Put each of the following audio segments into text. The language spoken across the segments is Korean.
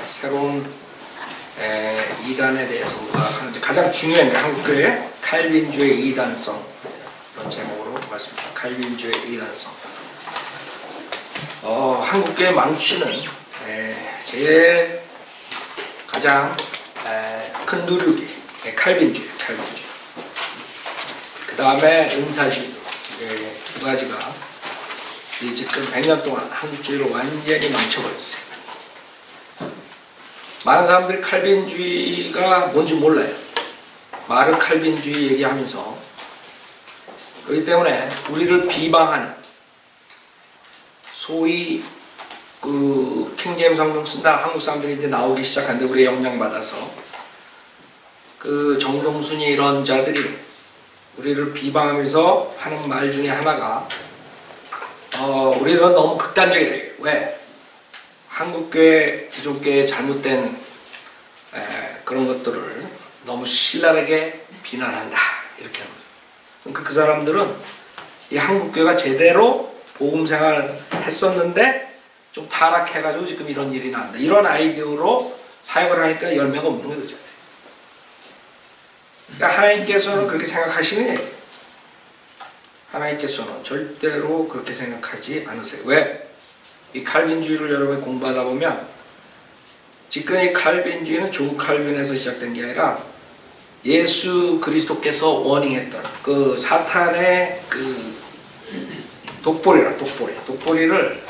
새로운 이단에 대해서 우리가 가장 중요한 한국교회 칼빈주의 이단성 이런 제목으로 말씀드립니다. 칼빈주의 이단성. 한국교회 망치는 제일 가장 큰 누르기 칼빈주의. 그 다음에 은사주의 두 가지가 지금 100년 동안 한국주의를 완전히 망쳐버렸어요. 많은 사람들이 칼빈주의가 뭔지 몰라요. 마르 칼빈주의 얘기하면서. 그렇기 때문에 우리를 비방하는 소위 그 킹제임스 성경 쓴다 한국 사람들이 이제 나오기 시작한데 우리 영향받아서 그 정동순이 이런 자들이 우리를 비방하면서 하는 말 중에 하나가 우리는 너무 극단적이다. 왜? 한국교회, 기독교의 잘못된 그런 것들을 너무 신랄하게 비난한다. 이렇게 합니다. 그러니까 그 사람들은 이 한국교회가 제대로 복음생활을 했었는데 좀 타락해가지고 지금 이런 일이 나온다. 이런 아이디어로 사역을 하니까 열매가 없는 거죠. 그러니까 하나님께서는 그렇게 생각하시는 거예요. 하나님께서는 절대로 그렇게 생각하지 않으세요. 왜? 이 칼빈주의를 여러분이 공부하다 보면 지금 이 칼빈주의는 존 칼빈에서 시작된 게 아니라 예수 그리스도께서 워닝했던 그 사탄의 그 독보리를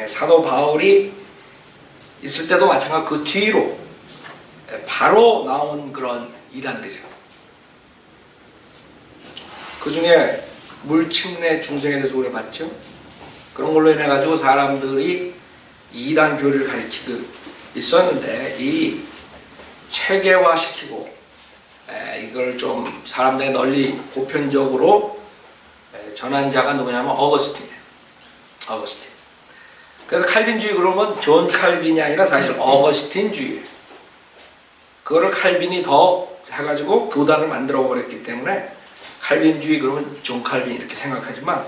사도 바울이 있을 때도 마찬가지로 그 뒤로 바로 나온 그런 이단들이에요. 그 중에 물침례 중생에 대해서 우리가 봤죠. 그런 걸로 인해 가지고 사람들이 이단 교리를 가리키고 있었는데 이 체계화시키고 이걸 좀 사람들에 널리 보편적으로 전한 자가 누구냐면 어거스틴이에요. 어거스틴. 그래서 칼빈주의 그러면 존 칼빈이 아니라 사실 어거스틴주의예요. 그거를 칼빈이 더 해가지고 교단을 만들어 버렸기 때문에 칼빈주의 그러면 존 칼빈 이렇게 생각하지만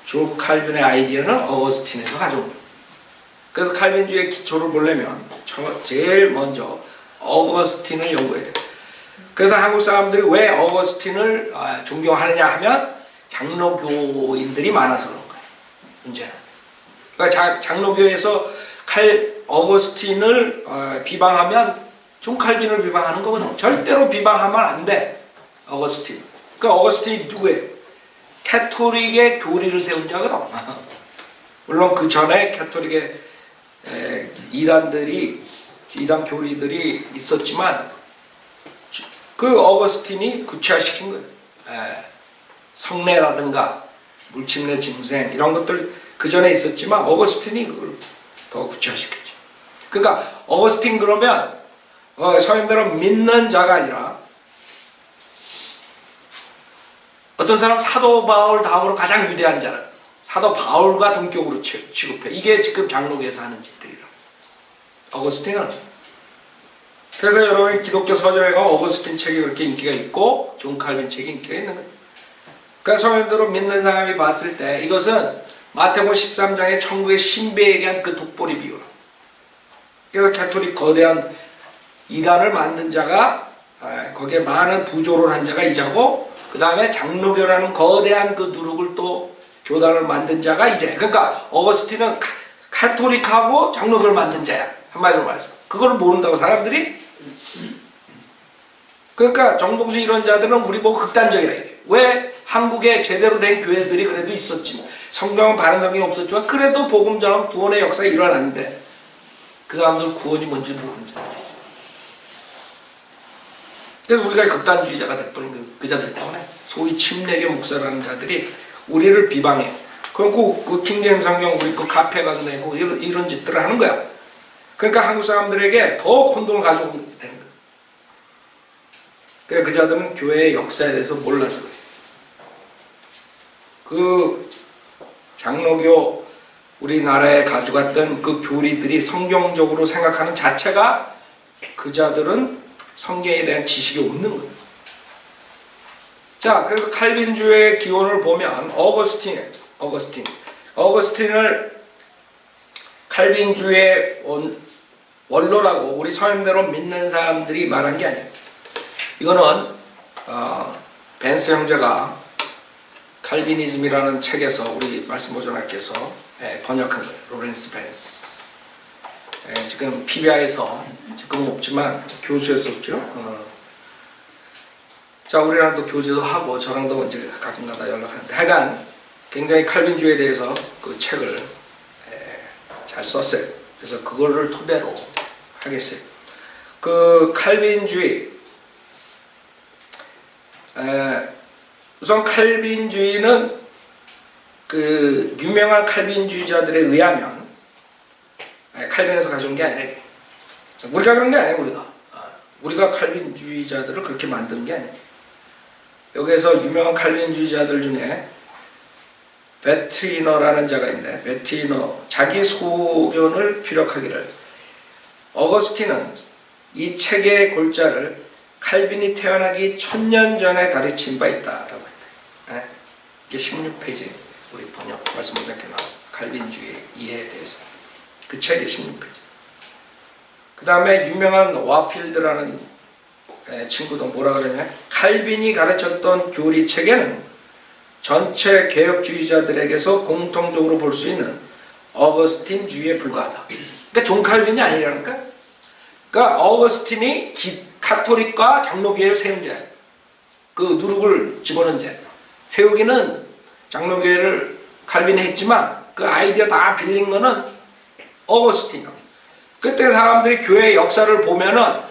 존 칼빈의 아이디어는 어거스틴에서 가져온 거예요. 그래서 칼빈주의의 기초를 보려면 제일 먼저 어거스틴을 연구해야 돼요. 그래서 한국 사람들이 왜 어거스틴을 존경하느냐 하면 장로교인들이 많아서 그런 거예요. 문제는. 그러니까 장로교에서 어거스틴을 비방하면 존 칼빈을 비방하는 거거든. 절대로 비방하면 안 돼. 어거스틴. 그 어거스틴이 누구예요? 캐토릭의 교리를 세운 자거든. 물론 그 전에 캐토릭의 이단 교리들이 있었지만 그 어거스틴이 구체화시킨 거예요. 성례라든가 물침례 짐승 이런 것들 그 전에 있었지만 어거스틴이 그걸 더 구체화시켰죠. 그러니까 어거스틴 그러면 서인들은 믿는 자가 아니라 어떤 사람 사도 바울 다음으로 가장 위대한 자는 사도 바울과 동격으로 취급해. 이게 지금 장로교에서 하는 짓들이라. 어거스틴은. 그래서 여러분 기독교 서점에 가면 어거스틴 책이 그렇게 인기가 있고 존 칼빈 책이 인기가 있는 거예요. 그래서 서인들은 믿는 사람이 봤을 때 이것은 마태복음 13장의 천국의 신비에 대한 그 독보리 비유라. 그래서 캐토릭 거대한 이단을 만든 자가 거기에 많은 부조를 한 자가 이자고 그 다음에 장로교라는 거대한 그 누룩을 또 교단을 만든 자가 이제. 그러니까 어거스틴은 카톨릭하고 장로교를 만든 자야. 한마디로 말해서. 그걸 모른다고 사람들이. 그러니까 정동수 이런 자들은 우리 보고 극단적이라 이래. 왜 한국에 제대로 된 교회들이 그래도 있었지만 성경은 바른 성경이 없었지만 그래도 복음 전하고 구원의 역사가 일어났는데 그 사람들 구원이 뭔지 모르는 자들이 있어요. 그래서 우리가 극단주의자가 돼버린 그 자들 때문에 소위 침례교 목사라는 자들이 우리를 비방해요. 그리고 그 킹제임스 성경 우리 그 카페 가서 내고 이런 짓들을 하는 거야. 그러니까 한국 사람들에게 더 혼돈을 가져오게 되는 거야. 그러니까 그 자들은 교회의 역사에 대해서 몰라서 그래요. 그 장로교 우리나라에 가져갔던 그 교리들이 성경적으로 생각하는 자체가 그 자들은 성경에 대한 지식이 없는 거예요. 자, 그래서 칼빈주의 기원을 보면 어거스틴을 칼빈주의 원로라고 우리 서양대로 믿는 사람들이 말한 게 아니에요. 이거는 벤스 형제가 칼비니즘이라는 책에서 우리 말씀보존학께서 번역한 거예요. 로렌스 벤스. 지금 PBI에서 지금은 없지만 교수였었죠. 자, 우리랑도 교제도 하고 저랑도 이제 가끔가다 연락하는데 하여간 굉장히 칼빈주의에 대해서 그 책을 잘 썼어요. 그래서 그거를 토대로 하겠어요. 그 칼빈주의, 우선 칼빈주의는 그 유명한 칼빈주의자들에 의하면 칼빈에서 가져온 게 아니라 우리가 그런 게 아니에요. 우리가 칼빈주의자들을 그렇게 만든 게 아니에요. 여기에서 유명한 칼빈주의자들 중에 베트이너라는 자가 있는데, 베트이너 자기 소견을 피력하기를 어거스틴은 이 책의 골자를 칼빈이 태어나기 1000년 전에 가르친 바 있다라고 했대. 이게 16페이지 우리 번역 말씀보존학에 나온 칼빈주의 이해에 대해서 그 책이 16페이지. 그 다음에 유명한 와필드라는 친구도 뭐라 그러냐, 칼빈이 가르쳤던 교리책에는 전체 개혁주의자들에게서 공통적으로 볼 수 있는 어거스틴주의에 불과하다. 그러니까 존 칼빈이 아니라니까. 그러니까 어거스틴이 카톨릭과 장로교회를 세운 자, 그 누룩을 집어넣은 자. 세우기는 장로교회를 칼빈이 했지만 그 아이디어 다 빌린 거는 어거스틴이야. 그때 사람들이 교회 역사를 보면은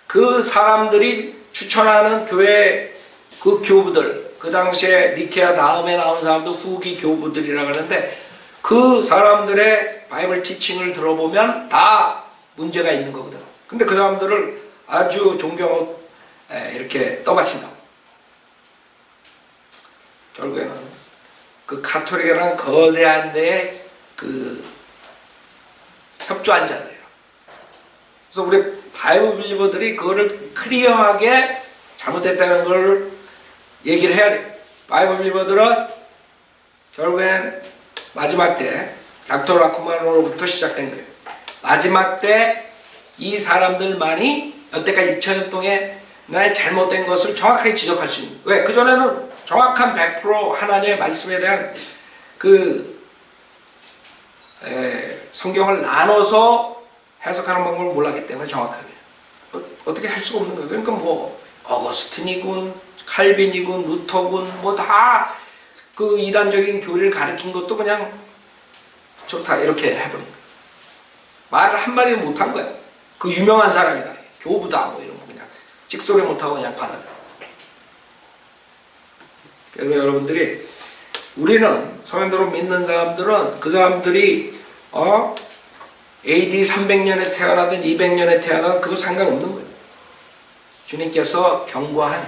그 사람들이 추천하는 교회 그 교부들, 그 당시에 니케아 다음에 나온 사람들 후기 교부들이라고 하는데 그 사람들의 바이블 티칭을 들어보면 다 문제가 있는 거거든. 근데 그 사람들을 아주 존경하고 이렇게 떠받친다고. 결국에는 그 가톨릭이라는 거대한 데에 그 협조한 자들이에요. 그래서 우리 바이블 빌리버들이 그거를 클리어하게 잘못했다는 걸 얘기를 해야 돼요. 바이블 빌리버들은 결국엔 마지막 때 닥터 라쿠만으로부터 시작된 거예요. 마지막 때 이 사람들만이 여태까지 2000년 동안 나의 잘못된 것을 정확하게 지적할 수 있는. 왜? 그전에는 정확한 100% 하나님의 말씀에 대한 그 성경을 나눠서 해석하는 방법을 몰랐기 때문에 정확하게 어떻게 할 수가 없는 거예요. 그러니까 뭐 어거스틴이군 칼빈이군 루터군 뭐 다 그 이단적인 교리를 가르친 것도 그냥 좋다 이렇게 해버린 거예요. 말을 한마디 못한 거야. 그 유명한 사람이다, 교부다 뭐 이런 거 그냥 찍소리 못하고 그냥 받아들여. 그래서 여러분들이, 우리는 서양대로 믿는 사람들은 그 사람들이 AD 300년에 태어나든 200년에 태어나든 그거 상관없는 거예요. 주님께서 경고한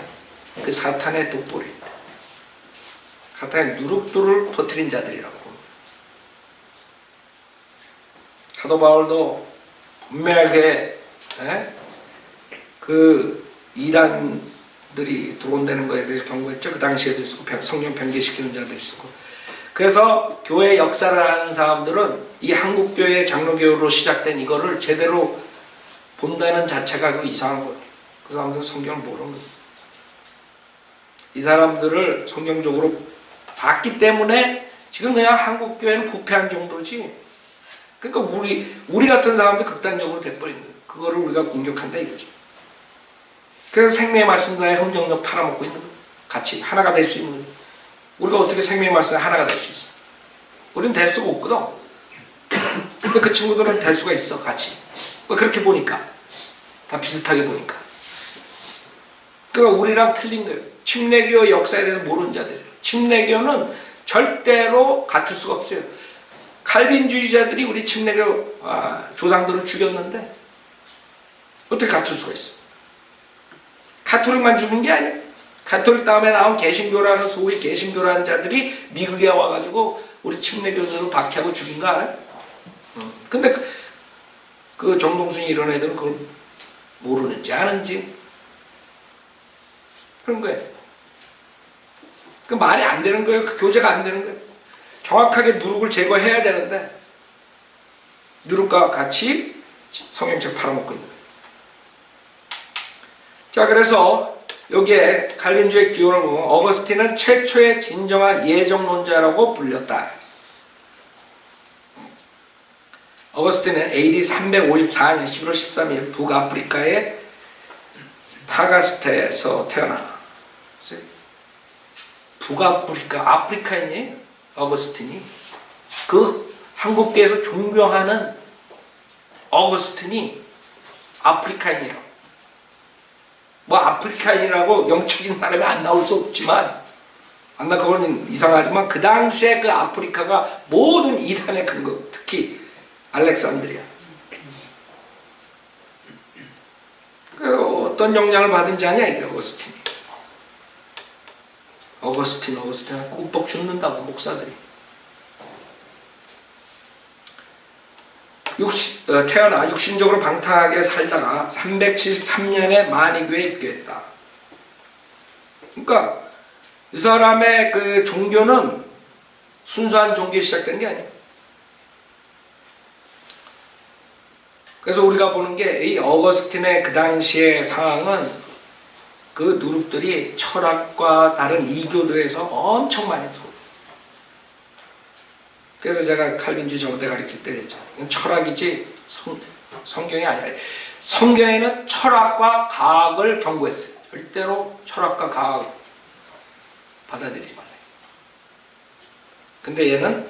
그 사탄의 독보리, 사탄의 누룩돌을 퍼뜨린 자들이라고. 사도 바울도 분명하게 그 이단들이 들어온다는 거에 대해서 경고했죠. 그 당시에도 있었고 성령 변개시키는 자들이 있었고. 그래서 교회 역사를 아는 사람들은 이 한국교회 장로교회로 시작된 이거를 제대로 본다는 자체가 그 이상한 거예요. 그 사람들은 성경을 모르는 거예요. 이 사람들을 성경적으로 봤기 때문에 지금 그냥 한국교회는 부패한 정도지. 그러니까 우리 같은 사람도 극단적으로 돼버린 거예요. 그거를 우리가 공격한다 이거죠. 그래서 생명의 말씀과의 흥정력 팔아먹고 있는 거예요. 같이 하나가 될 수 있는 거예요. 우리가 어떻게 생명의 말씀에 하나가 될 수 있어? 우리는 될 수가 없거든. 근데 그 친구들은 될 수가 있어, 같이. 그렇게 보니까. 다 비슷하게 보니까. 그러니까 우리랑 틀린 거예요. 침례교 역사에 대해서 모르는 자들이에요. 침례교는 절대로 같을 수가 없어요. 칼빈주의자들이 우리 침례교 조상들을 죽였는데 어떻게 같을 수가 있어? 가톨릭만 죽은 게 아니에요. 가톨릭 다음에 나온 개신교라는 소위 개신교라는 자들이 미국에 와가지고 우리 침례교들을 박해하고 죽인 거 알아요? 근데 그 정동순이 이런 애들은 그걸 모르는지 아는지 그런 거예요. 그 말이 안 되는 거예요. 그 교제가 안 되는 거예요. 정확하게 누룩을 제거해야 되는데 누룩과 같이 성경책 팔아먹고 있는 거예요. 자, 그래서 여기에 칼빈주의 기원을 보면 어거스틴은 최초의 진정한 예정론자라고 불렸다. 어거스틴은 AD 354년 11월 13일 북아프리카의 타가스테에서 태어나. 북아프리카, 아프리카인이에요. 어거스틴이. 그 한국계에서 존경하는 어거스틴이 아프리카인이라고. 뭐 아프리카인이라고 영적인 사람이 안 나올 수 없지만, 그건 이상하지만 그 당시에 그 아프리카가 모든 이단의 근거, 특히 알렉산드리아. 어떤 영향을 받은지 아냐, 이게 어거스틴이. 어거스틴 꾸벅 죽는다고 목사들이. 태어나 육신적으로 방탕하게 살다가 373년에 마니교에 입교했다. 그러니까 이 사람의 그 종교는 순수한 종교에 시작된 게 아니에요. 그래서 우리가 보는 게 이 어거스틴의 그 당시의 상황은 그 누룩들이 철학과 다른 이교도에서 엄청 많이 들어요. 그래서 제가 칼빈주의 저번에 가르칠 때 그랬죠. 이건 철학이지 성경이 아니라. 성경에는 철학과 과학을 경고했어요. 절대로 철학과 과학을 받아들이지 말아요. 근데 얘는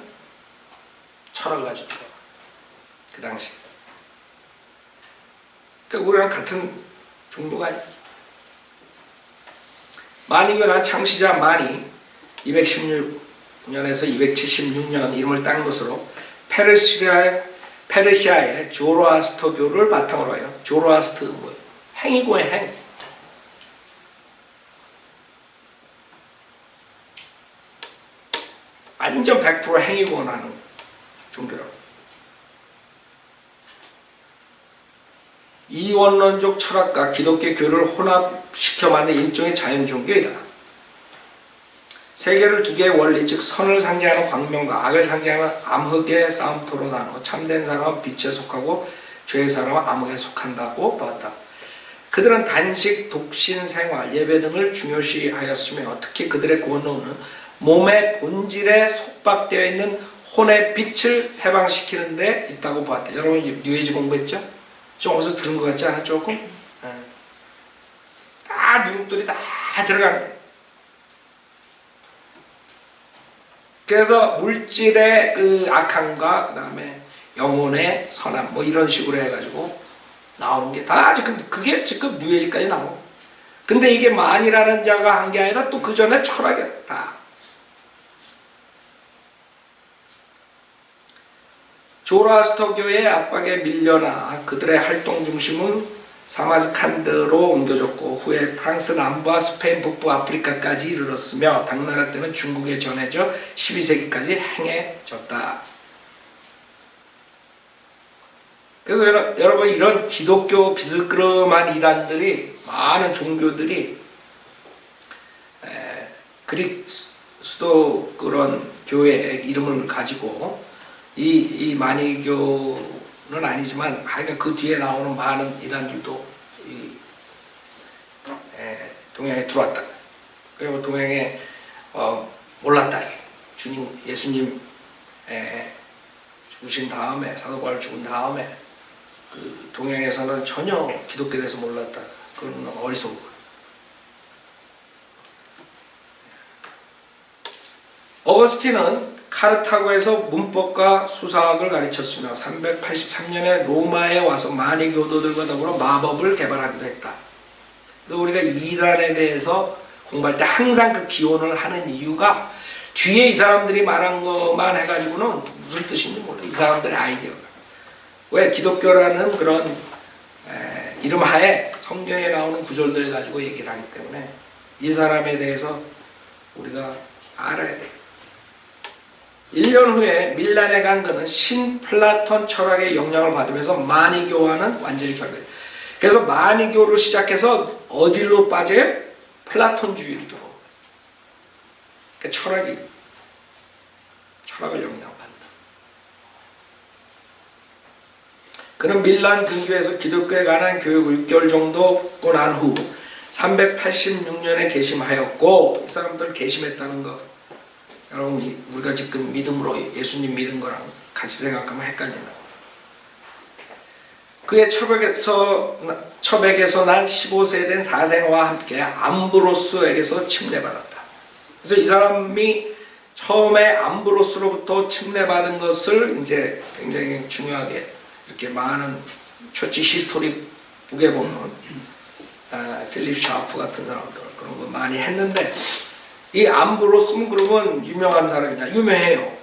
철학을 가지고 들어가. 그 당시에. 그러니까 우리랑 같은 종교가 아니에요. 마니교는 창시자 마니 216년에서 276년 이름을 딴 것으로 페르시아의 조로아스터교를 바탕으로 해요. 조로아스터 뭐예요? 행이고의 행. 완전 100% 행이고하는 종교라고. 이원론적 철학과 기독교 교를 혼합시켜 만든 일종의 자연 종교이다. 세계를 두 개의 원리, 즉 선을 상징하는 광명과 악을 상징하는 암흑의 싸움터로 나눠 참된 사람은 빛에 속하고 죄의 사람은 암흑에 속한다고 보았다. 그들은 단식, 독신, 생활, 예배 등을 중요시하였으며 특히 그들의 구원론은 몸의 본질에 속박되어 있는 혼의 빛을 해방시키는 데 있다고 보았다. 여러분 뉴에이지 공부했죠? 좀 어디서 들은 것 같지 않아? 조금? 다 누룩들이 다 들어간 거예요. 그래서 물질의 그 악함과 그 다음에 영혼의 선함 뭐 이런 식으로 해가지고 나오는 게 다 지금 그게 지금 뉴에이지까지 나오고. 근데 이게 만이라는 자가 한 게 아니라 또 그 전에 철학이야 다. 조로아스터교의 압박에 밀려나 그들의 활동 중심은 사마르칸드로 옮겨졌고 후에 프랑스 남부와 스페인 북부 아프리카까지 이르렀으며 당나라 때는 중국에 전해져 12세기까지 행해졌다. 그래서 여러분 이런 기독교 비스그름한 이단들이 많은 종교들이 그리스도 그런 교회의 이름을 가지고 이 마니교는 아니지만 하여간 그 뒤에 나오는 많은 이단들도 동양에 들어왔다. 그리고 동양에 몰랐다. 주님 예수님 죽으신 다음에 사도 바울 죽은 다음에 그 동양에서는 전혀 기독교에 대해서 몰랐다. 그건 어리석은 거예요. 어거스틴은 카르타고에서 문법과 수사학을 가르쳤으며 383년에 로마에 와서 마니교도들과 더불어 마법을 개발하기도 했다. 우리가 이단에 대해서 공부할 때 항상 그 기원을 하는 이유가 뒤에 이 사람들이 말한 것만 해가지고는 무슨 뜻인지 몰라. 이 사람들의 아이디어가. 왜 기독교라는 그런 이름 하에 성경에 나오는 구절들을 가지고 얘기를 하기 때문에 이 사람에 대해서 우리가 알아야 돼. 1년 후에 밀란에 간 그는 신플라톤 철학의 영향을 받으면서 마니교와는 완전히 결別. 그래서 마니교로 시작해서 어디로 빠져요? 플라톤주의로 들어오고. 그러니까 철학을 영향받는다. 그는 밀란 근교에서 기독교에 관한 교육을 6개월 정도 받고 난 후 386년에 개심하였고, 이 사람들 개심했다는 거 여러분 우리가 지금 믿음으로 예수님 믿은 거랑 같이 생각하면 헷갈린다. 그의 처백에서 난 15세 된 사생아와 함께 암브로스에게서 침례받았다. 그래서 이 사람이 처음에 암브로스로부터 침례받은 것을 이제 굉장히 중요하게 이렇게 많은 처치 히스토리 북에 보면 필립 샤프 같은 사람들 그런 거 많이 했는데, 이 암브로스는 그러면 유명한 사람이냐? 유명해요.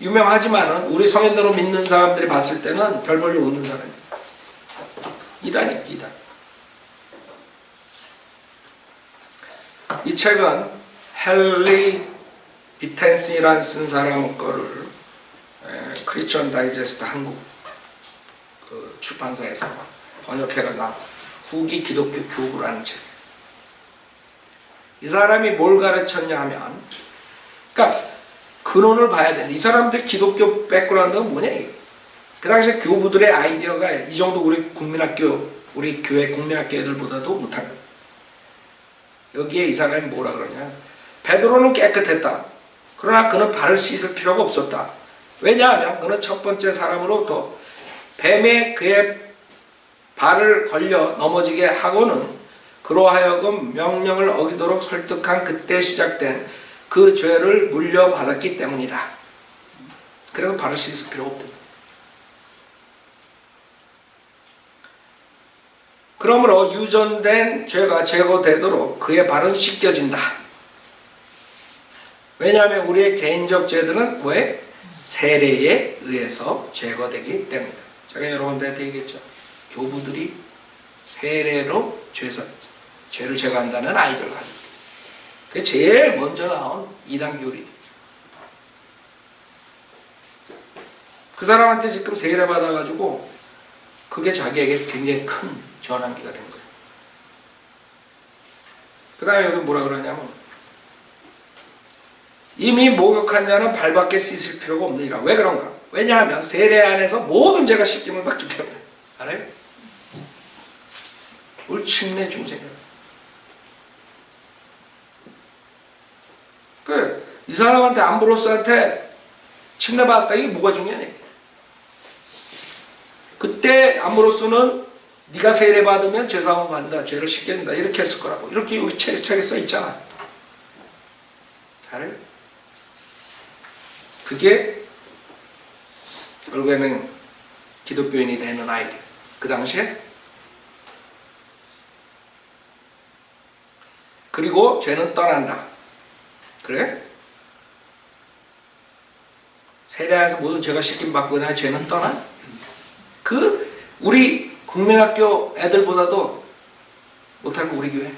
유명하지만은 우리 성인대로 믿는 사람들이 봤을 때는 별 볼일 없는 사람이에요. 이단이에요, 이단. 이 책은 헨리 비텐슨이라는 쓴 사람 거를 크리스천 다이제스트 한국 그 출판사에서 번역해가 나 후기 기독교 교부라는 책. 이 사람이 뭘 가르쳤냐 하면, 그러니까 근원을 봐야 되는데, 이 사람들 기독교 백그라운드가 뭐냐 이게. 그 당시에 교부들의 아이디어가 이 정도 우리 국민학교, 우리 교회 국민학교 애들보다도 못한 거예요. 여기에 이 사람이 뭐라 그러냐. 베드로는 깨끗했다. 그러나 그는 발을 씻을 필요가 없었다. 왜냐하면 그는 첫 번째 사람으로부터 뱀에 그의 발을 걸려 넘어지게 하고는 그로 하여금 명령을 어기도록 설득한 그때 시작된 그 죄를 물려받았기 때문이다. 그래서 발을 씻을 필요가 없다. 그러므로 유전된 죄가 제거되도록 그의 발은 씻겨진다. 왜냐하면 우리의 개인적 죄들은 왜? 세례에 의해서 제거되기 때문이다. 제가 여러분들한테 얘기했죠. 교부들이 세례로 죄를 제거한다는 아이디어를 가지고, 그게 제일 먼저 나온 이단교리. 그 사람한테 지금 세례 받아가지고 그게 자기에게 굉장히 큰 전환기가 된 거예요. 그 다음에 여기 뭐라 그러냐면, 이미 목욕한 자는 발밖에 씻을 필요가 없느니라. 왜 그런가? 왜냐하면 세례 안에서 모든 죄가 씻김을 받기 때문에. 알아요? 우리 침례 중생이에요. 이 사람한테 암브로스한테 침례 받았다. 이게 뭐가 중요하냐? 그때 암브로스는 네가 세례 받으면 죄사함을 받는다, 죄를 씻게 된다 이렇게 했을 거라고. 이렇게 여기 책에 써 있잖아. 알아요? 그게 결국에는 기독교인이 되는 아이디어. 그 당시에. 그리고 죄는 떠난다. 그래? 세례 안에서 모든 죄가 씻김 받고 나면 죄는 떠나? 우리 국민학교 애들보다도 못한 거 우리 교회.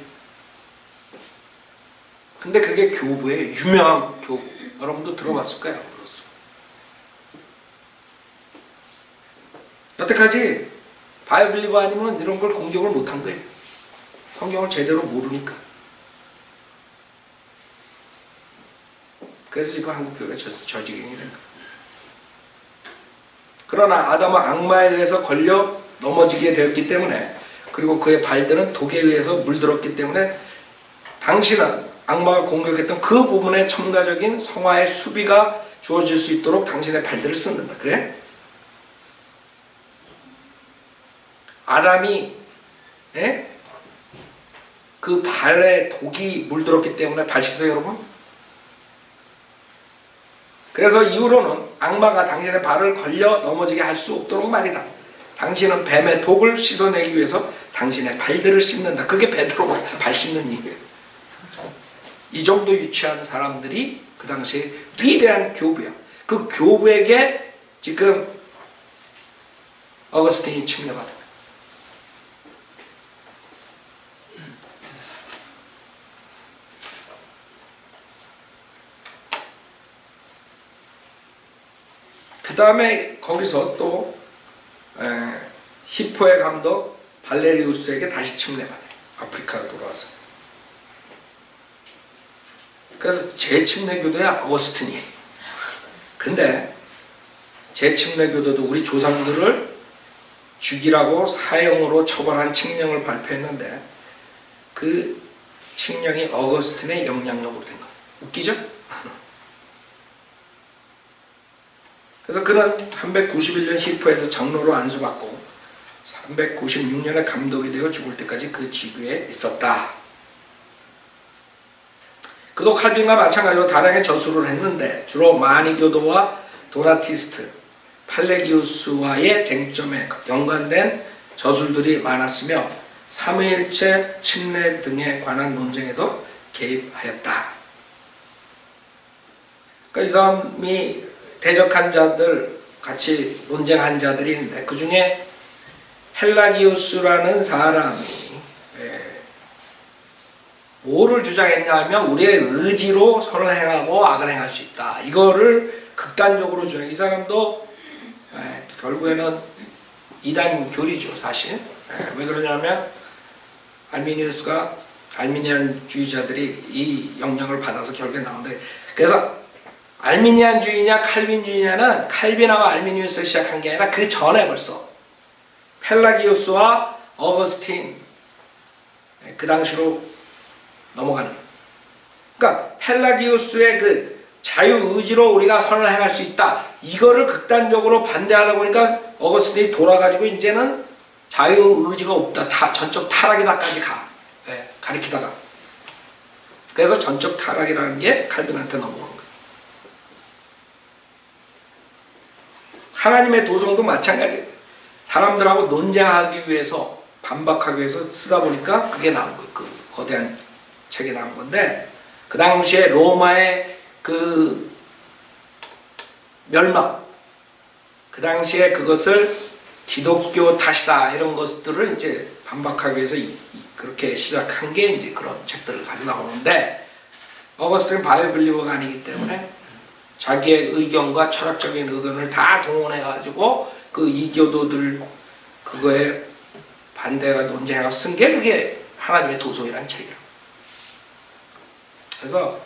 근데 그게 교부의 유명한 교부. 여러분도 들어봤을 거예요. 여태까지 바이블리버 아니면 이런 걸 공격을 못한 거예요. 성경을 제대로 모르니까. 그래서 지금 한국 교회가 저 지경이 된 거예요. 그러나 아담은 악마에 의해서 걸려 넘어지게 되었기 때문에, 그리고 그의 발들은 독에 의해서 물들었기 때문에 당신은 악마가 공격했던 그 부분에 첨가적인 성화의 수비가 주어질 수 있도록 당신의 발들을 쓴다. 그래? 아담이 그 발에 독이 물들었기 때문에 발 씻어요, 여러분? 그래서 이후로는 악마가 당신의 발을 걸려 넘어지게 할 수 없도록 말이다. 당신은 뱀의 독을 씻어내기 위해서 당신의 발들을 씻는다. 그게 베드로가 발 씻는 이유예요. 이 정도 유치한 사람들이 그 당시에 위대한 교부야. 그 교부에게 지금 어거스틴이 침례받은 거야. 그 다음에 거기서 또 히포의 감독 발레리우스에게 다시 침례받아요. 아프리카로 돌아와서. 그래서 재침례교도야 어거스틴이에요. 근데 재침례교도도 우리 조상들을 죽이라고 사형으로 처벌한 칙령을 발표했는데 그 칙령이 어거스틴의 영향력으로 된 거예요. 웃기죠? 그래서 그는 391년 히포에서 장로로 안수받고 396년에 감독이 되어 죽을 때까지 그 지구에 있었다. 그도 칼빈과 마찬가지로 다량의 저술을 했는데 주로 마니교도와 도나티스트, 팔레기우스와의 쟁점에 연관된 저술들이 많았으며 삼위일체 침례 등에 관한 논쟁에도 개입하였다. 그러니까 이 사람이 대적한 자들, 같이 논쟁한 자들이 있는데 그 중에 헬라기우스라는 사람이 뭐를 주장했냐 하면 우리의 의지로 선을 행하고 악을 행할 수 있다. 이거를 극단적으로 주장해. 이 사람도 결국에는 이단 교리죠, 사실. 왜 그러냐면 알미니안주의자들이 이 영향을 받아서 결국에 나오는데, 그래서 알미니안주의냐 칼빈주의냐는 칼빈하고 알미니우스가 시작한 게 아니라 그 전에 벌써 펠라기우스와 어거스틴 그 당시로 넘어가는 거예요. 그러니까 펠라기우스의 그 자유의지로 우리가 선을 행할 수 있다, 이거를 극단적으로 반대하다 보니까 어거스틴이 돌아가지고 이제는 자유의지가 없다, 전적 타락이다까지 가리키다가, 그래서 전적 타락이라는 게 칼빈한테 넘어오는 거예요. 하나님의 도성도 마찬가지예요. 사람들하고 논쟁하기 위해서, 반박하기 위해서 쓰다 보니까 그게 나온 거예요. 그 거대한 책이 나온 건데, 그 당시에 로마의 그 멸망, 그 당시에 그것을 기독교 탓이다 이런 것들을 이제 반박하기 위해서 그렇게 시작한 게 이제 그런 책들을 가지고 나오는데, 어거스틴은 바이블리버가 아니기 때문에 자기의 의견과 철학적인 의견을 다 동원해 가지고 그 이교도들 그거에 반대가 논쟁하고 쓴 게 그게 하나님의 도성이라는 책이에요. 그래서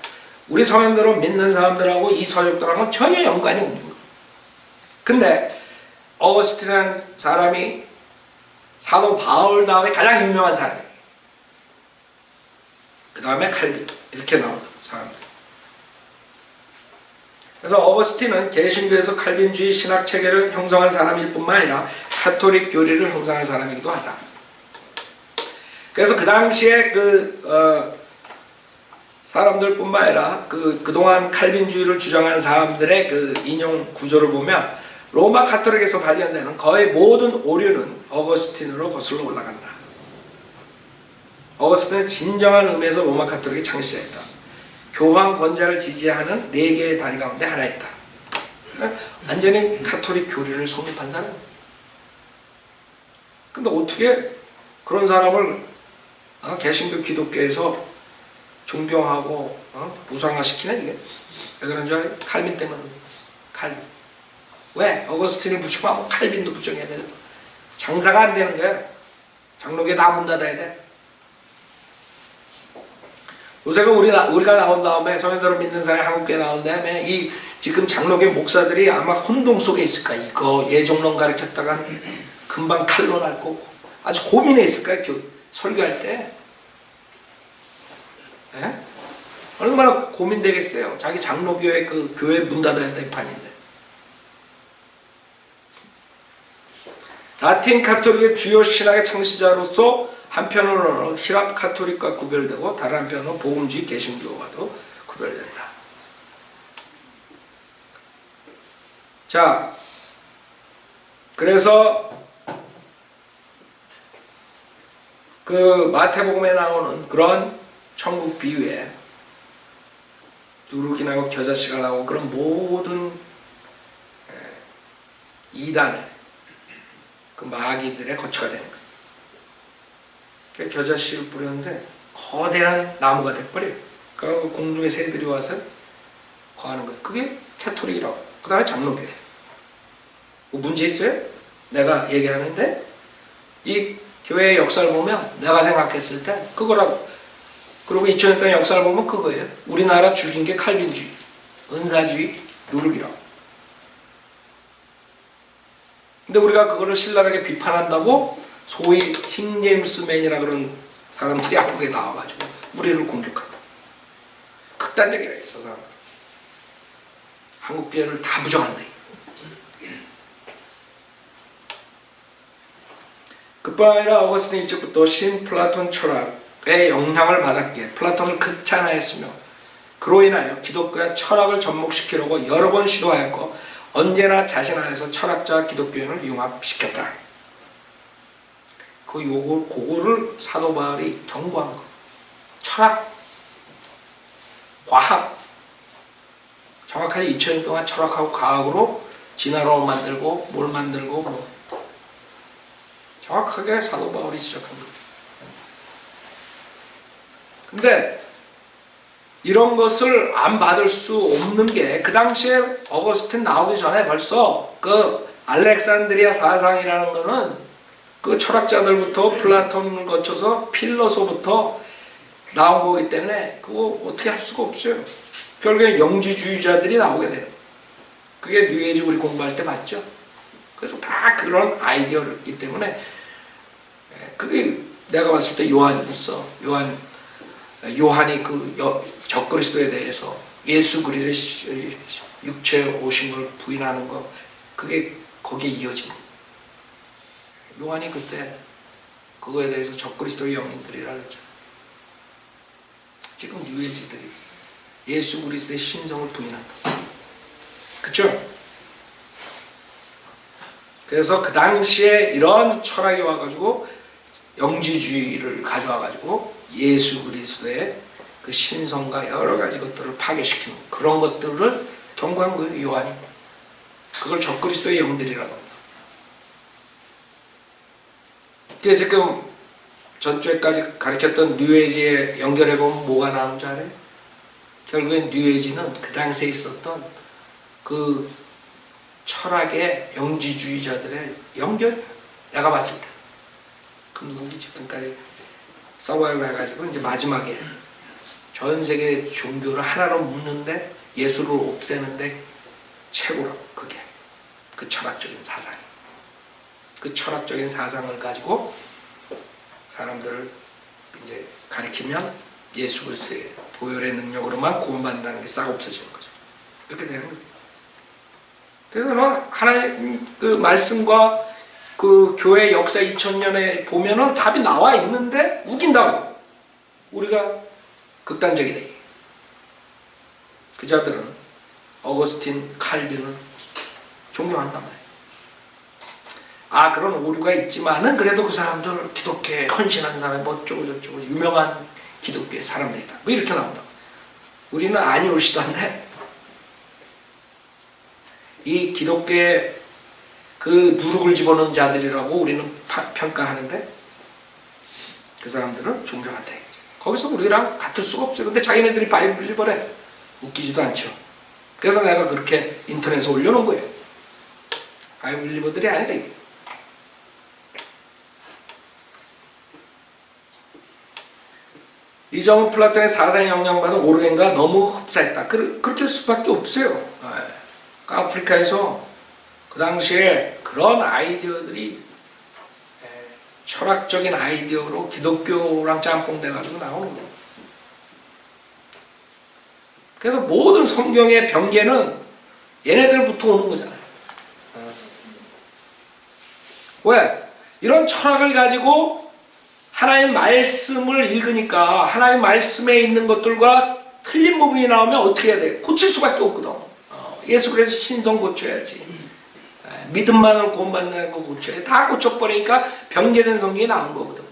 우리 성인들은 믿는 사람들하고 이 서적들하고는 전혀 연관이 없는 거예요. 근데 어거스틴이라는 사람이 사도 바울 다음에 가장 유명한 사람이에요. 그 다음에 칼빈, 이렇게 나온다, 사람들. 그래서 어거스틴은 개신교에서 칼빈주의 신학 체계를 형성한 사람일 뿐만 아니라 카톨릭 교리를 형성한 사람이기도 하다. 그래서 그 당시에 사람들뿐만 아니라 그동안 칼빈주의를 주장한 사람들의 그 인용 구조를 보면 로마 카톨릭에서 발견되는 거의 모든 오류는 어거스틴으로 거슬러 올라간다. 어거스틴은 진정한 의미에서 로마 카톨릭이 창시했다. 교황 권자를 지지하는 4개의 다리 가운데 하나였다. 완전히 카톨릭 교리를 성립한 사람. 근데 어떻게 그런 사람을 개신교 기독교에서 존경하고 무상화시키냐 이게? 왜 그런 줄 알아요? 칼빈 때문에. 칼빈. 왜? 어거스틴을 부정하고 칼빈도 부정해야 돼. 장사가 안 되는 거야. 장로교에 다 문 닫아야 돼. 요새가 우리가 나온 다음에 성인들을 믿는 사람이 한국교회 나온 다음에 이 지금 장로교 목사들이 아마 혼동 속에 있을 거야. 이거 예종론 가르쳤다가 금방 탄로날 거고 아주 고민해 있을 거야. 설교할 때. 에? 얼마나 고민되겠어요. 자기 장로교회 그 교회 문 닫아야 될 판인데. 라틴 카톨릭의 주요 신학의 창시자로서 한편으로는 히랍 카톨릭과 구별되고 다른 한편으로는 복음주의 개신교와도 구별된다. 자, 그래서 그 마태복음에 나오는 그런 천국 비유에 누룩이 나고 겨자씨가 나고 그런 모든 이단의 그 마귀들의 거처가 되는 거예요. 겨자씨를 뿌렸는데 거대한 나무가 돼버려요. 그 공중의 새들이 와서 거하는 거예요. 그게 캐톨릭이라고. 그 다음에 장로교회. 뭐 문제 있어요? 내가 얘기하는데 이 교회의 역사를 보면 내가 생각했을 때 그거라고. 그리고 2000년 동안 역사를 보면 그거예요. 우리나라 죽인 게 칼빈주의, 은사주의, 누룩이라고. 근데 우리가 그거를 신랄하게 비판한다고 소위 킹제임스맨이라 그런 사람들이 한국에 나와가지고 우리를 공격한다. 극단적이라 저 사람들. 한국 교회를 다 부정한다. 그뿐 아니라 어거스틴 일찍부터 신플라톤 철학의 영향을 받았기에 플라톤을 극찬하였으며 그로 인하여 기독교와 철학을 접목시키려고 여러 번 시도하였고 언제나 자신 안에서 철학자와 기독교인을 융합시켰다. 그거를 사도 바울이 경고한 거. 철학, 과학. 정확하게 2000년 동안 철학하고 과학으로 진화론을 만들고 뭘 만들고 뭐 정확하게 사도 바울이 지적한 거예요. 근데 이런 것을 안 받을 수 없는 게 그 당시에 어거스틴 나오기 전에 벌써 그 알렉산드리아 사상이라는 거는 그 철학자들부터 플라톤을 거쳐서 필로소부터 나온 거기 때문에 그거 어떻게 할 수가 없어요. 결국에 영지주의자들이 나오게 돼요. 그게 뉴에이지 우리 공부할 때 봤죠. 그래서 다 그런 아이디어였기 때문에 그게 내가 봤을 때 요한이 그 적그리스도에 대해서 예수 그리스도의 육체 오신 걸 부인하는 거 그게 거기에 이어집니다. 요한이 그때 그거에 대해서 적그리스도의 영인들이라 그랬잖아요. 지금 뉴에이지들이 예수 그리스도의 신성을 부인한다. 그쵸? 그래서 그 당시에 이런 철학이 와가지고 영지주의를 가져와가지고 예수 그리스도의 그 신성과 여러 가지 것들을 파괴시키는 그런 것들을 경고한 거예요, 요한이. 그걸 적그리스도의 영들이라고 합니다. 그게 지금 전주에까지 가르쳤던 뉴에이지에 연결해보면 뭐가 나오는 줄 알아요? 결국엔 뉴에이지는 그 당시에 있었던 그 철학의 영지주의자들의 연결? 내가 봤을 때. 그럼 누구 지금까지 서바이벌 해가지고 이제 마지막에 전 세계 종교를 하나로 묶는데 예수를 없애는데 최고라고 그게 그 철학적인 사상. 그 철학적인 사상을 가지고 사람들을 이제 가리키면 예수 그리스도의 보혈의 능력으로만 구원받는다는 게 싹 없어지는 거죠. 이렇게 되는 거예요. 그래서 하나님 그 말씀과 그 교회 역사 2000년에 보면은 답이 나와 있는데 우긴다고. 우리가 극단적이래. 그 자들은 어거스틴, 칼빈을 존경한단 말이에요. 아, 그런 오류가 있지만은 그래도 그 사람들 기독교에 헌신한 사람 뭐 어쩌고 저쩌고 유명한 기독교의 사람들이다. 뭐 이렇게 나온다. 우리는 아니 올시던데 이 기독교에 그 누룩을 집어넣은 자들이라고 우리는 평가하는데 그 사람들은 존경한다. 거기서 우리랑 같을 수가 없어요. 근데 자기네들이 바이블 리버래. 웃기지도 않죠. 그래서 내가 그렇게 인터넷에 올려놓은 거예요. 바이블 리버들이 아니다. 이 점은 플라톤의 사상에 영향받은 오르겐과 너무 흡사했다. 그렇게 할 수밖에 없어요. 아프리카에서 그 당시에 그런 아이디어들이 철학적인 아이디어로 기독교랑 짬뽕돼가지고 나오는 거예요. 그래서 모든 성경의 변개는 얘네들부터 오는 거잖아요. 왜? 이런 철학을 가지고 하나님 말씀을 읽으니까 하나님 말씀에 있는 것들과 틀린 부분이 나오면 어떻게 해야 돼? 고칠 수밖에 없거든. 예수 그래서 신성 고쳐야지. 믿음만으로 구원받는 거 고쳐야 다 고쳐버리니까 변개된 성경이 나온 거거든요.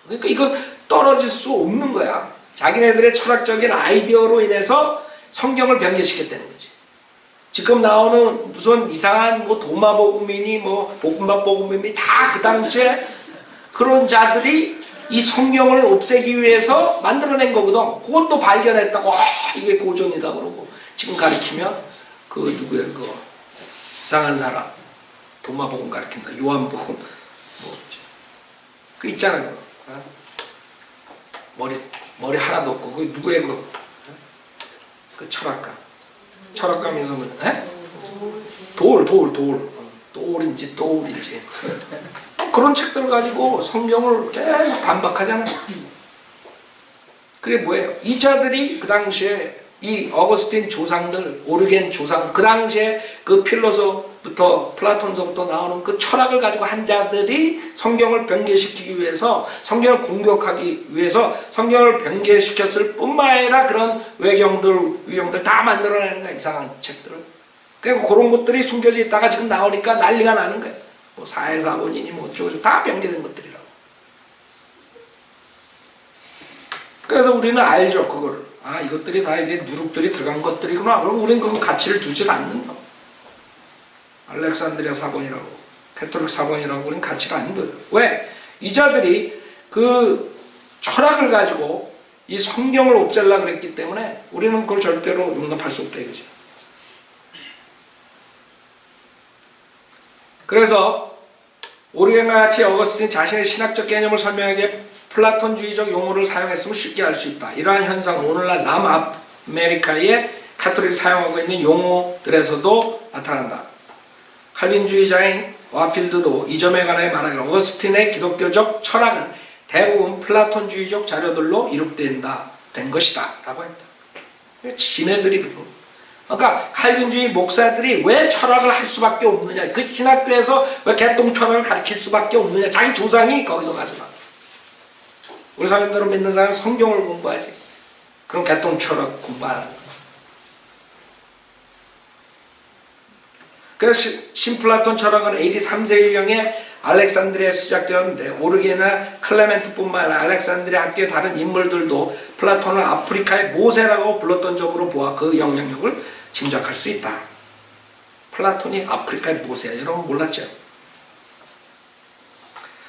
그러니까 이건 떨어질 수 없는 거야. 자기네들의 철학적인 아이디어로 인해서 성경을 변개시켰다는 거지. 지금 나오는 무슨 이상한 뭐 도마복음이니 뭐 볶음밥복음이니 다 그 당시에 그런 자들이 이 성경을 없애기 위해서 만들어낸 거거든. 그것도 발견했다고 이게 고전이다 그러고 지금 가리키면 그 누구야 그 이상한 사람 도마복음 가리킨다 요한복음 뭐 그 있잖아요. 머리 하나도 없고 그 누구예요 그 철학가 철학가면서 돌 또 옳은지 또 옳은지 그런 책들을 가지고 성경을 계속 반박하잖아요. 그게 뭐예요? 이 자들이 그 당시에 이 어거스틴 조상들, 오르겐 조상, 그 당시에 그 필로소부터 플라톤서부터 나오는 그 철학을 가지고 한 자들이 성경을 변개시키기 위해서, 성경을 공격하기 위해서 성경을 변개시켰을 뿐만 아니라 그런 외경들, 위경들 다 만들어내는 거야, 이상한 책들을. 그리고 그런 것들이 숨겨져 있다가 지금 나오니까 난리가 나는 거야. 뭐 사회사본이니 뭐 어쩌고 다 변개된 것들이라고. 그래서 우리는 알죠, 그거를. 아, 이것들이 다 이게 누룩들이 들어간 것들이구나. 그럼 우리는 그 가치를 두질 않는다. 알렉산드리아 사본이라고, 캐톨릭 사본이라고 우리는 가치가 안 둬요. 왜? 이 자들이 그 철학을 가지고 이 성경을 없애려고 그랬기 때문에 우리는 그걸 절대로 용납할 수 없다 이거죠. 그래서 오르겐과 같이 어거스틴 자신의 신학적 개념을 설명하기 위해 플라톤주의적 용어를 사용했으면 쉽게 알 수 있다. 이러한 현상은 오늘날 남아메리카의 카톨릭이 사용하고 있는 용어들에서도 나타난다. 칼빈주의자인 와필드도 이 점에 관하여 말하기를 어거스틴의 기독교적 철학은 대부분 플라톤주의적 자료들로 이룩된 것이다 라고 했다. 지네들이 그러니까 칼빈주의 목사들이 왜 철학을 할 수밖에 없느냐, 그 신학교에서 왜 개똥철학을 가르칠 수밖에 없느냐, 자기 조상이 거기서 가져가. 우리 사람들은 믿는 사람은 성경을 공부하지. 그럼 개똥철학 공부하는 거야. 그래서 신플라톤 철학은 AD 3세기경에 알렉산드리아에서 시작되었는데 오르게나 클레멘트뿐만 아니라 알렉산드리아 학교의 다른 인물들도 플라톤을 아프리카의 모세라고 불렀던 점으로 보아 그 영향력을 짐작할 수 있다. 플라톤이 아프리카의 모세야. 여러분 몰랐죠?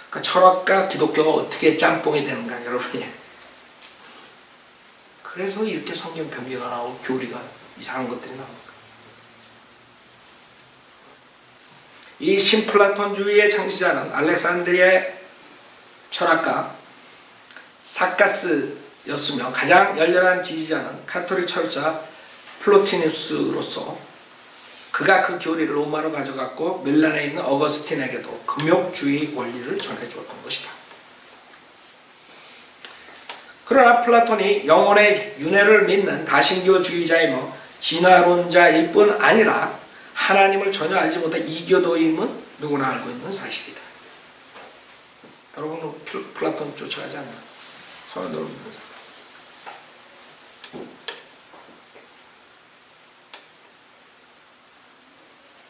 그러니까 철학과 기독교가 어떻게 짬뽕이 되는가 여러분이. 그래서 이렇게 성경 변비가 나오고 교리가 이상한 것들이 나옵니다. 이 신플라톤주의의 창시자는 알렉산드리아의 철학가 사카스였으며 가장 열렬한 지지자는 카톨릭 철학자 플로티누스로서 그가 그 교리를 로마로 가져갔고 밀란에 있는 어거스틴에게도 금욕주의 원리를 전해주었던 것이다. 그러나 플라톤이 영혼의 윤회를 믿는 다신교주의자이며 진화론자일 뿐 아니라 하나님을 전혀 알지 못한 이교도임은 누구나 알고 있는 사실이다. 여러분은 플라톤 쫓아가지 않나? 손을 들어 믿는 사람.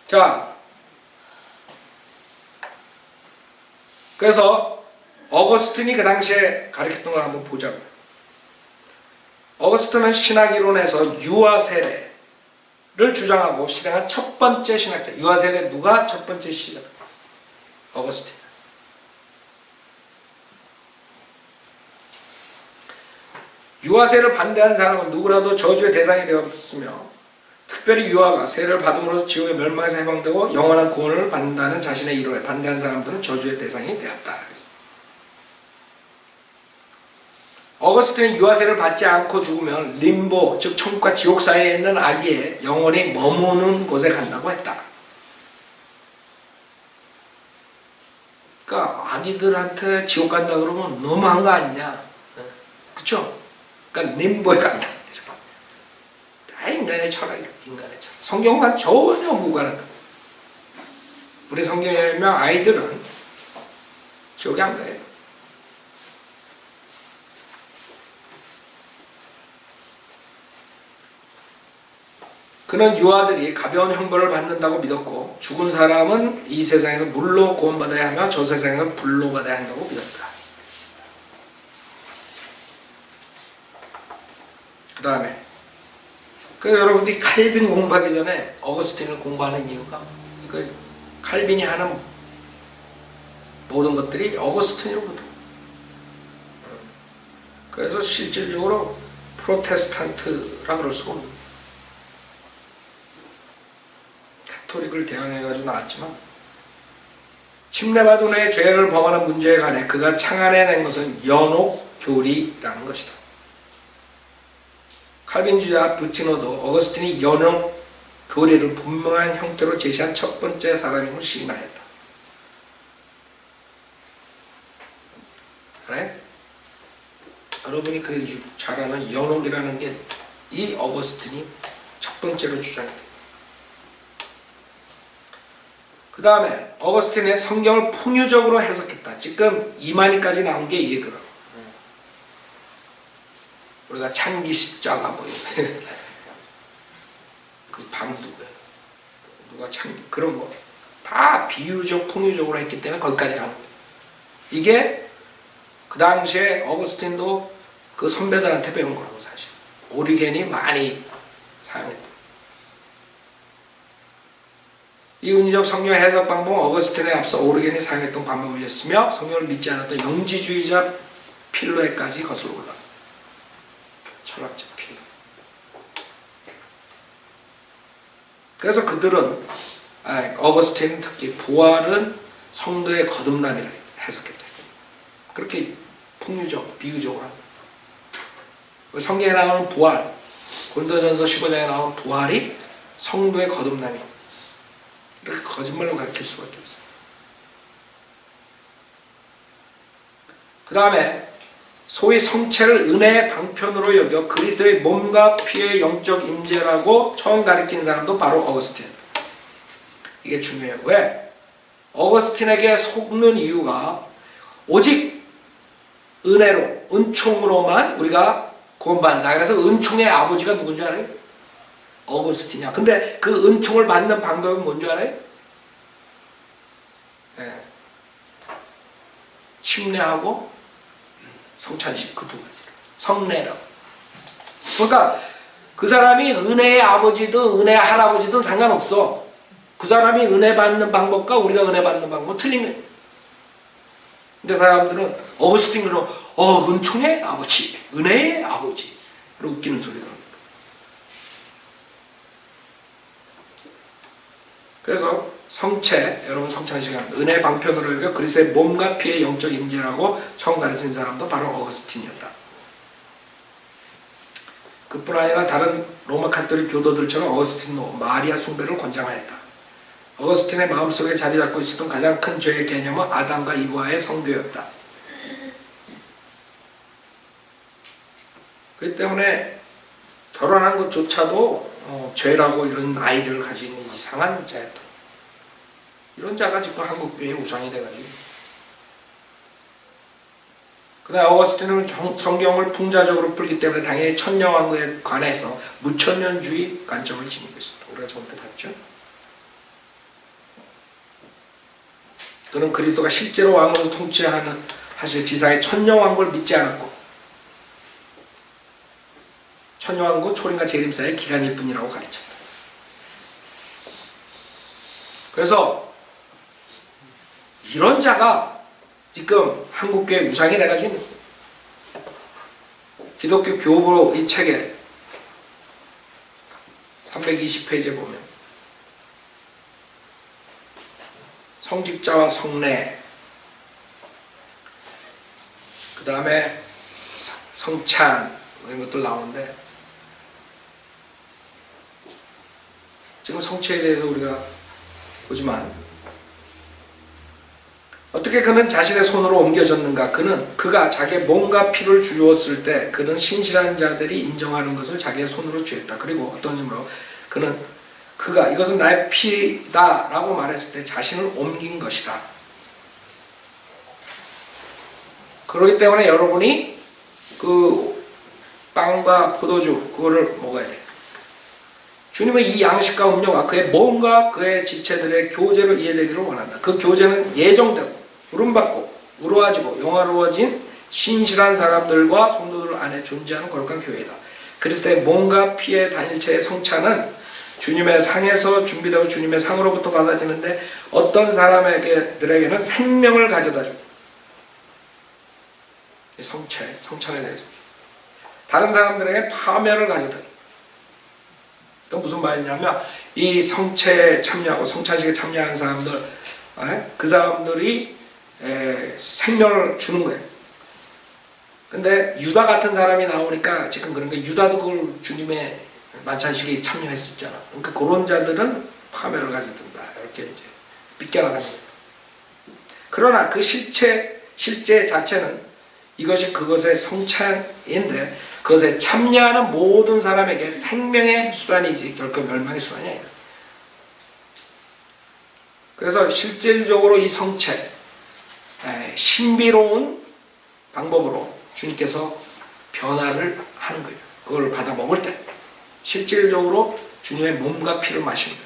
자, 그래서 어거스틴이 그 당시에 가르쳤던 걸 한번 보자고요. 어거스틴은 신학이론에서 유아 세례를 주장하고 실행한 첫 번째 신학자. 유아 세례 누가 첫 번째 시작? 어거스틴. 유아 세례를 반대한 사람은 누구라도 저주의 대상이 되었으며 특별히 유아가 세례를 받음으로써 지옥의 멸망에서 해방되고 영원한 구원을 받는다는 자신의 이론에 반대한 사람들은 저주의 대상이 되었다. 어거스틴은 유아 세례를 받지 않고 죽으면 림보, 즉 천국과 지옥 사이에 있는 아기의 영혼이 머무는 곳에 간다고 했다. 그러니까 아기들한테 지옥 간다 그러면 너무한 거 아니냐? 그렇죠? 그러니까 림보에 간다. 다 인간의 철학이에요. 인간의 철학. 성경과 전혀 무관한 거예요. 우리 성경에 보면 아이들은 지옥에 안 가요. 그는 유아들이 가벼운 형벌을 받는다고 믿었고 죽은 사람은 이 세상에서 물로 구원받아야 하며 저 세상에서 불로 받아야 한다고 믿었다. 그 다음에 여러분들이 칼빈 공부하기 전에 어거스틴을 공부하는 이유가 칼빈이 하는 모든 것들이 어거스틴으로부터. 그래서 실질적으로 프로테스탄트라 그럴 수가 없는 카톨릭을 대항해가지고 나왔지만 침례받은 후에 죄를 범하는 문제에 관해 그가 창안해낸 것은 연옥교리라는 것이다. 칼빈주의자 부티노도 어거스틴이 연옥교리를 교리를 분명한 형태로 제시한 첫 번째 사람임을 시인하였다. 그래? 여러분이 잘 아는 연옥이라는 게 이 어거스틴이 첫 번째로 주장했다. 그 다음에 어거스틴의 성경을 풍유적으로 해석했다. 지금 이만희까지 나온 게 이거라. 우리가 창기 십자가 뭐 그 방도 누가 창기 그런 거 다 비유적 풍유적으로 했기 때문에 거기까지 가는 거예요. 이게 그 당시에 어거스틴도 그 선배들한테 배운 거라고 사실. 오리겐이 많이 사용했다. 이 은유적 성경 해석 방법은 어거스틴에 앞서 오리겐이 사용했던 방법이었으며 성경을 믿지 않았던 영지주의자 필로에까지 거슬러 올라. 철학자 필로. 그래서 그들은 어거스틴 특히 부활은 성도의 거듭남이라 해석했다. 그렇게 풍유적, 비유적으로 합니다. 성경에 나오는 부활, 고린도전서 15장에 나오는 부활이 성도의 거듭남이 이렇게 거짓말로 가르칠 수밖에 없어요. 그 다음에 소위 성체를 은혜의 방편으로 여겨 그리스도의 몸과 피의 영적 임재라고 처음 가르친 사람도 바로 어거스틴. 이게 중요해요. 왜? 어거스틴에게 속는 이유가 오직 은혜로, 은총으로만 우리가 구원받는다. 그래서 은총의 아버지가 누군지 알아요? 어거스틴이야. 근데 그 은총을 받는 방법은 뭔지 알아요? 네. 침례하고 성찬식 그 두 가지. 성례라고. 그러니까 그 사람이 은혜의 아버지든 은혜의 할아버지든 상관없어. 그 사람이 은혜 받는 방법과 우리가 은혜 받는 방법은 틀린 거예요. 근데 사람들은 어거스틴 그러면 은총의 아버지, 은혜의 아버지 그리고 웃기는 소리를 합니다. 그래서 성체, 여러분 성찬식 합니다. 은혜 방편으로 여겨 그리스도의 몸과 피의 영적 임재라고 처음 가르친 사람도 바로 어거스틴이었다. 그뿐 아니라 다른 로마 카톨릭 교도들처럼 어거스틴도 마리아 숭배를 권장하였다. 어거스틴의 마음속에 자리 잡고 있었던 가장 큰 죄의 개념은 아담과 이브와의 성교였다. 그렇기 때문에 결혼한 것조차도 죄라고 이런 아이디어를 가지고 있는 이상한 자였다. 이런 자가 지금 한국교회의 우상이 돼가지고. 그 다음에 어거스틴은 성경을 풍자적으로 풀기 때문에 당연히 천녀왕국에 관해서 무천년주의 관점을 지니고 있었다. 우리가 저번에 봤죠? 그는 그리스도가 실제로 왕으로 통치하는 사실 지상의 천녀왕국을 믿지 않았고 천녀왕국 초림과 재림 사이의 기간일 뿐이라고 가르쳤다. 그래서 이런 자가 지금 한국교회 우상이 돼가지고 있는 거예요. 기독교 교보 이 책에 320페이지에 보면 성직자와 성례, 그 다음에 성찬 이런 것들 나오는데 지금 성체에 대해서 우리가 보지만 어떻게 그는 자신의 손으로 옮겨졌는가? 그가 자기의 몸과 피를 주었을 때 그는 신실한 자들이 인정하는 것을 자기의 손으로 주었다. 그리고 어떤 의미로 그가 이것은 나의 피다 라고 말했을 때 자신을 옮긴 것이다. 그렇기 때문에 여러분이 그 빵과 포도주 그거를 먹어야 돼요. 주님은 이 양식과 음료가 그의 몸과 그의 지체들의 교제로 이해되기를 원한다. 그 교제는 예정되고 부름받고 우러워지고 영화로워진 신실한 사람들과 성도들 안에 존재하는 거룩한 교회다. 그리스도의 몸과 피의 단일체의 성찬은 주님의 상에서 준비되고 주님의 상으로부터 받아지는데 어떤 사람들에게는 생명을 가져다 주고 성찬에 대해서 다른 사람들에게 파멸을 가져다 주고 그건 무슨 말이냐면 이 성체에 참여하고 성찬식에 참여하는 사람들 그 사람들이 생명을 주는 거예요. 근데 유다 같은 사람이 나오니까 지금 그런 게 유다도 그걸 주님의 만찬식에 참여했었잖아. 그러니까 그런 자들은 파멸을 가져든다. 이렇게 이제 빗겨나가는 거예요. 그러나 그 실체 자체는 이것이 그것의 성찬인데 그것에 참여하는 모든 사람에게 생명의 수단이지 결코 멸망의 수단이 아니다. 그래서 실질적으로 이 성체, 신비로운 방법으로 주님께서 변화를 하는 거예요. 그걸 받아 먹을 때 실질적으로 주님의 몸과 피를 마시는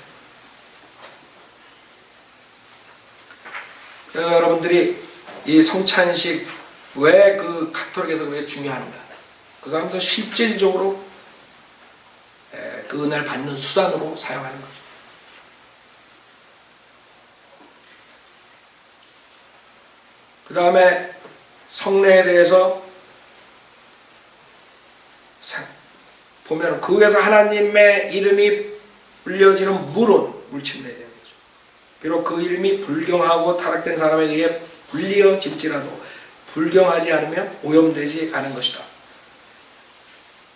거예요. 여러분들이 이 성찬식 왜 그 가톨릭에서 그게 중요한가? 그 사람들은 실질적으로 그 은혜를 받는 수단으로 사용하는 거죠. 그 다음에 성례에 대해서 보면 그 위에서 하나님의 이름이 불려지는 물은 물침례에 대한 거죠. 비록 그 이름이 불경하고 타락된 사람에 의해 불리어질지라도 불경하지 않으면 오염되지 않은 것이다.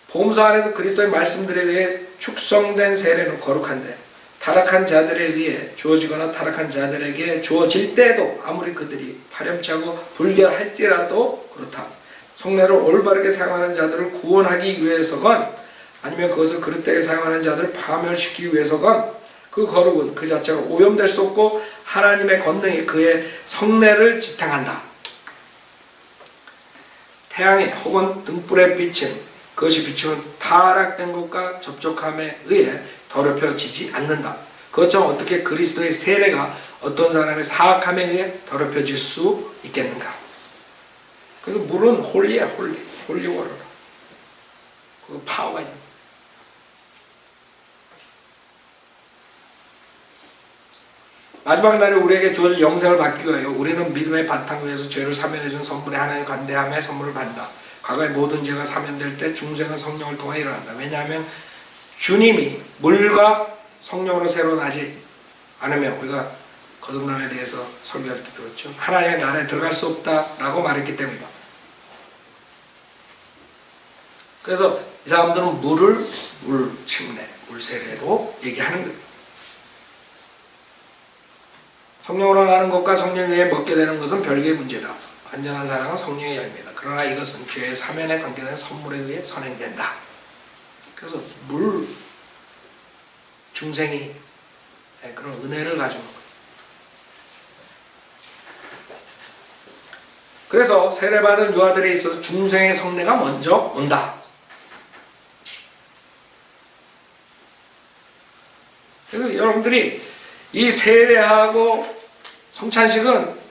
복음서 안에서 그리스도의 말씀들에 의해 축성된 세례는 거룩한데 타락한 자들에 의해 주어지거나 타락한 자들에게 주어질 때도 아무리 그들이 파렴치하고 불결할지라도 그렇다. 성례를 올바르게 사용하는 자들을 구원하기 위해서건 아니면 그것을 그릇되게 사용하는 자들을 파멸시키기 위해서건 그 거룩은 그 자체가 오염될 수 없고 하나님의 권능이 그의 성례를 지탱한다. 태양에 혹은 등불에 비친 그것이 비추는 타락된 것과 접촉함에 의해 더럽혀지지 않는다. 그것처럼 어떻게 그리스도의 세례가 어떤 사람의 사악함에 의해 더럽혀질 수 있겠는가. 그래서 물은 홀리야, 홀리워러. 그 파워가 있는. 마지막 날에 우리에게 주어질 영생을 받기 위하여 우리는 믿음의 바탕 위에서 죄를 사면해준 선물에 하나님 관대함의 선물을 받는다. 과거의 모든 죄가 사면될 때 중생은 성령을 통해 일어난다. 왜냐하면 주님이 물과 성령으로 새로 나지 않으면 우리가 거듭남에 대해서 설교할 때 들었죠. 하나님의 나라에 들어갈 수 없다라고 말했기 때문이다. 그래서 이 사람들은 물을 물침례, 물세례로 얘기하는 거예요. 성령으로 나는 것과 성령에 의해 먹게 되는 것은 별개의 문제다. 완전한 사랑은 성령의 열매다. 그러나 이것은 죄의 사면에 관계된 선물에 의해 선행된다. 그래서 물 중생이 그런 은혜를 가지고 있는 거예요. 그래서 세례받은 유아들에 있어서 중생의 성례가 먼저 온다. 그래서 여러분들이 이 세례하고 성찬식은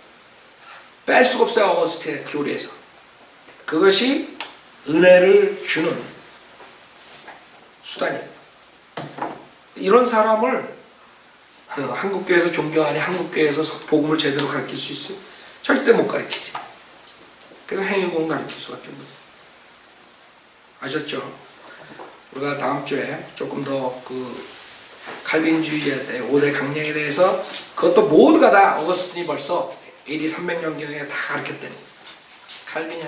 뺄 수가 없어요. 어거스틴의 교리에서. 그것이 은혜를 주는 수단이에요. 이런 사람을 한국교회에서 존경하니 한국교회에서 복음을 제대로 가르칠 수 있어요? 절대 못 가르치지. 그래서 행위복음 가르칠 수밖에 없는 거예요. 아셨죠? 우리가 다음 주에 조금 더 그 칼빈주의에 대해 5대 강령에 대해서 그것도 모두가 다 어거스틴이 벌써 AD 300년경에 다 가르쳤다니. 칼빈이